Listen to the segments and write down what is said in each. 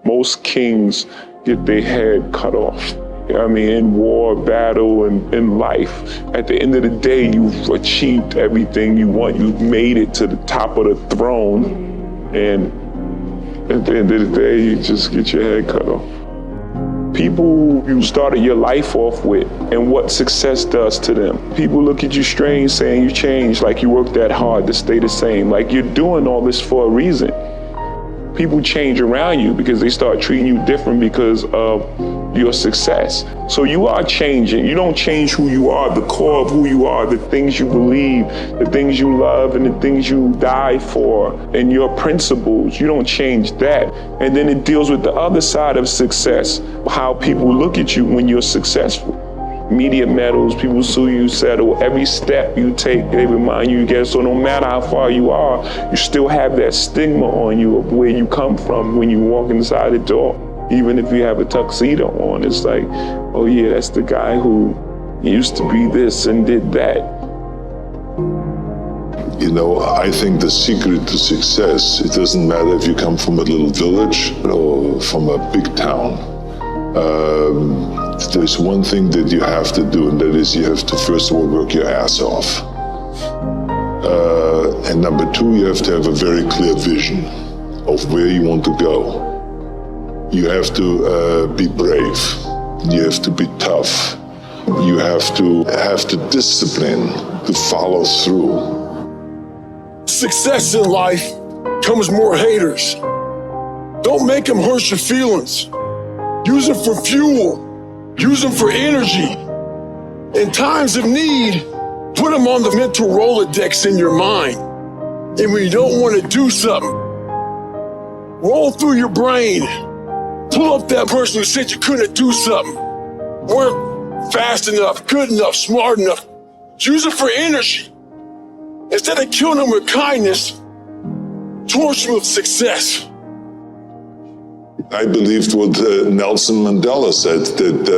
Most kings get their head cut off. I mean, in war, battle, and in life. At the end of the day, you've achieved everything you want. You've made it to the top of the throne. And at the end of the day, you just get your head cut off. People you started your life off with and what success does to them. People look at you strange saying you changed, like you worked that hard to stay the same, like you're doing all this for a reason. People change around you because they start treating you different because of your success. So you are changing. You don't change who you are, the core of who you are, the things you believe, the things you love, and the things you die for, and your principles. You don't change that. And then it deals with the other side of success, how people look at you when you're successful. Media medals, people sue you, settle. Every step you take, they remind you again. So no matter how far you are, you still have that stigma on you of where you come from when you walk inside the door. Even if you have a tuxedo on, it's like, oh yeah, that's the guy who used to be this and did that. You know, I think the secret to success, it doesn't matter if you come from a little village or from a big town. There's one thing that you have to do, and that is you have to first of all work your ass off. And number two, you have to have a very clear vision of where you want to go. You have to be brave. You have to be tough. You have to discipline to follow through. Success in life comes more haters. Don't make them hurt your feelings. Use them for fuel. Use them for energy. In times of need, put them on the mental Rolodex in your mind. And when you don't want to do something, roll through your brain. Pull up that person who said you couldn't do something. Weren't fast enough, good enough, smart enough. Use it for energy. Instead of killing them with kindness, torch them with success. I believed what Nelson Mandela said, that,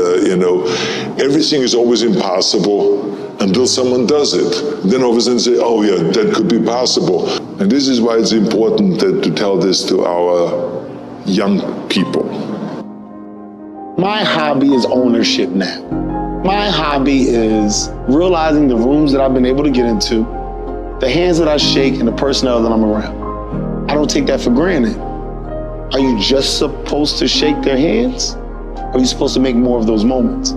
everything is always impossible until someone does it. Then all of a sudden say, oh yeah, that could be possible. And this is why it's important to tell this to our young people. My hobby is ownership now. My hobby is realizing the rooms that I've been able to get into, the hands that I shake, and the personnel that I'm around. I don't take that for granted. Are you just supposed to shake their hands? Or are you supposed to make more of those moments?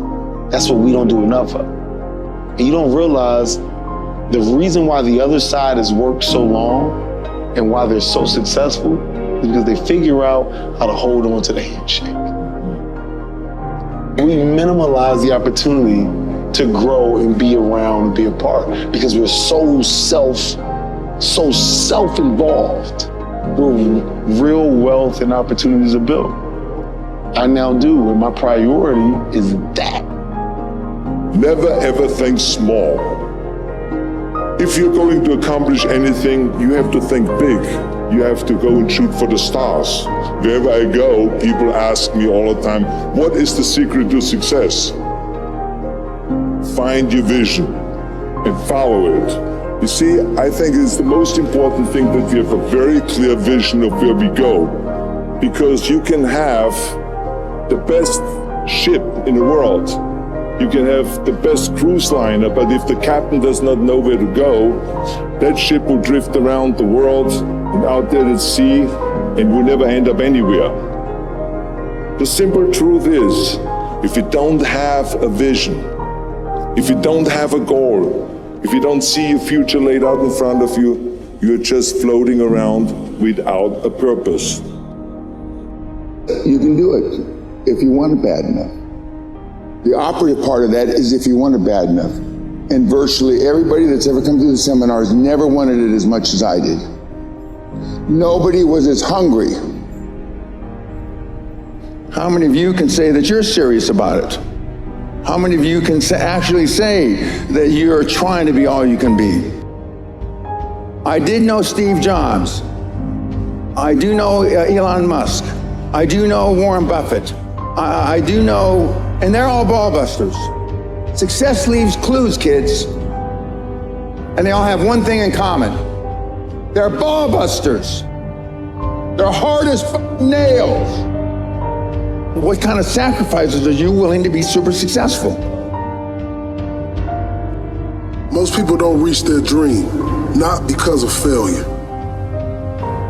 That's what we don't do enough of. And you don't realize the reason why the other side has worked so long and why they're so successful is because they figure out how to hold on to the handshake. We minimalize the opportunity to grow and be around and be a part because we're so self-involved. Where real wealth and opportunities are built. I now do, and my priority is that. Never ever think small. If you're going to accomplish anything, you have to think big. You have to go and shoot for the stars. Wherever I go, people ask me all the time, what is the secret to success? Find your vision and follow it. You see, I think it's the most important thing that we have a very clear vision of where we go. Because you can have the best ship in the world. You can have the best cruise liner, but if the captain does not know where to go, that ship will drift around the world and out there at sea and will never end up anywhere. The simple truth is, if you don't have a vision, if you don't have a goal, if you don't see a future laid out in front of you, you're just floating around without a purpose. You can do it if you want it bad enough. The operative part of that is if you want it bad enough. And virtually everybody that's ever come to the seminars never wanted it as much as I did. Nobody was as hungry. How many of you can say that you're serious about it? How many of you can actually say that you're trying to be all you can be? I did know Steve Jobs. I do know Elon Musk. I do know Warren Buffett. I do know, and they're all ball busters. Success leaves clues, kids. And they all have one thing in common. They're ball busters. They're hard as nails. What kind of sacrifices are you willing to be super successful? Most people don't reach their dream, not because of failure.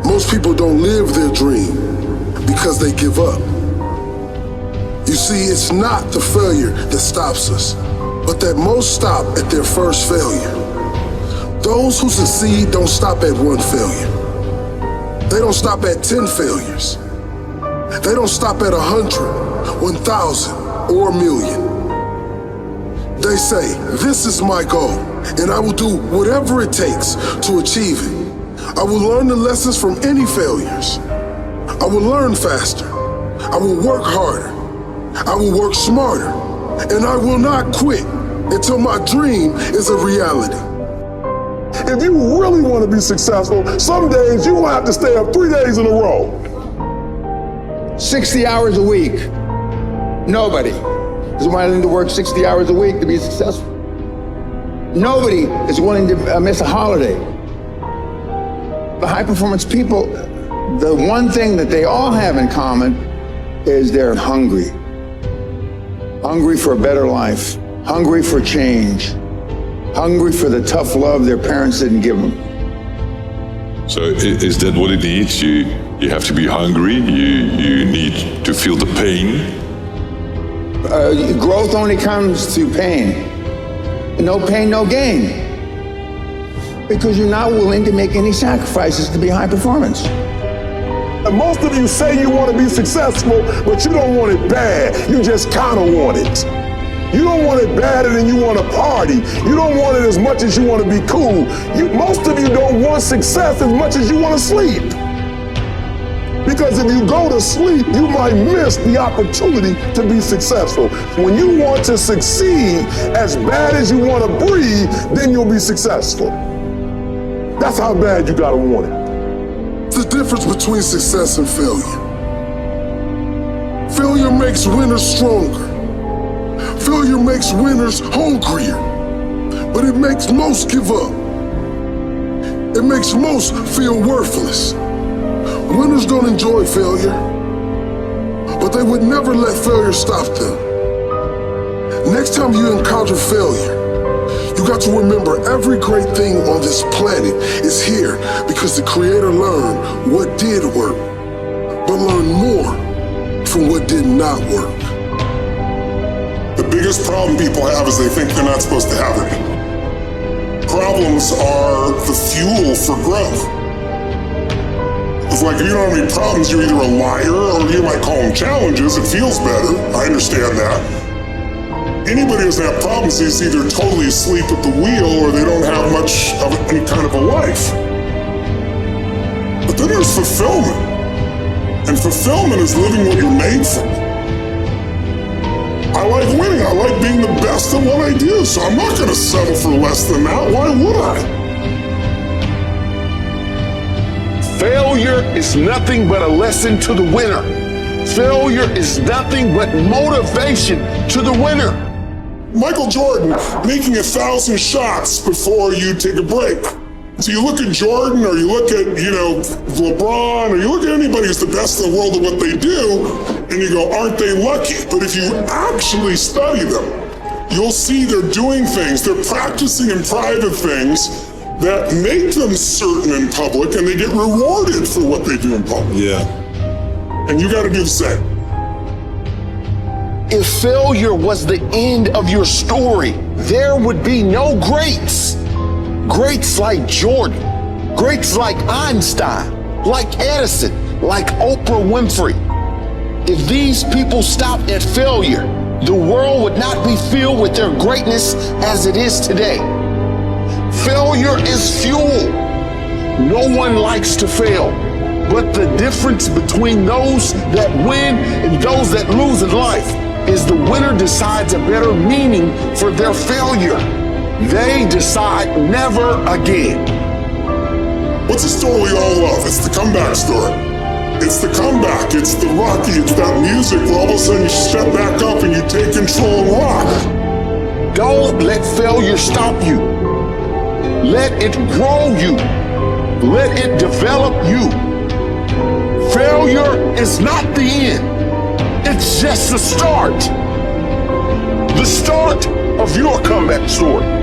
Most people don't live their dream because they give up. You see, it's not the failure that stops us, but that most stop at their first failure. Those who succeed don't stop at one failure. They don't stop at 10 failures. They don't stop at 100, 1,000, or a million. They say, this is my goal, and I will do whatever it takes to achieve it. I will learn the lessons from any failures. I will learn faster. I will work harder. I will work smarter. And I will not quit until my dream is a reality. If you really want to be successful, some days you will have to stay up 3 days in a row. 60 hours a week. Nobody is willing to work 60 hours a week to be successful. Nobody is willing to miss a holiday. The high-performance people, the one thing that they all have in common is they're hungry. Hungry for a better life. Hungry for change. Hungry for the tough love their parents didn't give them. So is that what it needs? You have to be hungry, you need to feel the pain. Growth only comes through pain. No pain, no gain. Because you're not willing to make any sacrifices to be high performance. And most of you say you want to be successful, but you don't want it bad. You just kind of want it. You don't want it badder than you want to party. You don't want it as much as you want to be cool. Most of you don't want success as much as you want to sleep. Because if you go to sleep, you might miss the opportunity to be successful. When you want to succeed as bad as you want to breathe, then you'll be successful. That's how bad you gotta want it. The difference between success and failure. Failure makes winners stronger. Failure makes winners hungrier. But it makes most give up. It makes most feel worthless. Winners don't enjoy failure, but they would never let failure stop them. Next time you encounter failure, you got to remember every great thing on this planet is here because the Creator learned what did work, but learned more from what did not work. The biggest problem people have is they think they're not supposed to have any. Problems are the fuel for growth. It's like if you don't have any problems, you're either a liar or you might call them challenges. It feels better. I understand that. Anybody who doesn't have problems is either totally asleep at the wheel or they don't have much of any kind of a life. But then there's fulfillment. And fulfillment is living what you're made for. I like winning. I like being the best at what I do. So I'm not going to settle for less than that. Why would I? Failure is nothing but a lesson to the winner. Failure is nothing but motivation to the winner. Michael Jordan making 1,000 shots before you take a break. So you look at Jordan or you look at, LeBron or you look at anybody who's the best in the world at what they do and you go, aren't they lucky? But if you actually study them, you'll see they're doing things, they're practicing in private things that make them certain in public and they get rewarded for what they do in public. Yeah. And you got to do the same. If failure was the end of your story, there would be no greats. Greats like Jordan, greats like Einstein, like Edison, like Oprah Winfrey. If these people stopped at failure, the world would not be filled with their greatness as it is today. Failure is fuel. No one likes to fail, but the difference between those that win and those that lose in life is the winner decides a better meaning for their failure. They decide never again. What's a story we all love? It's the comeback story. It's the comeback. It's the Rocky. It's that music where all of a sudden you step back up and you take control and rock. Don't let failure stop you. Let it grow you. Let it develop you. Failure is not the end. It's just the start. The start of your comeback story.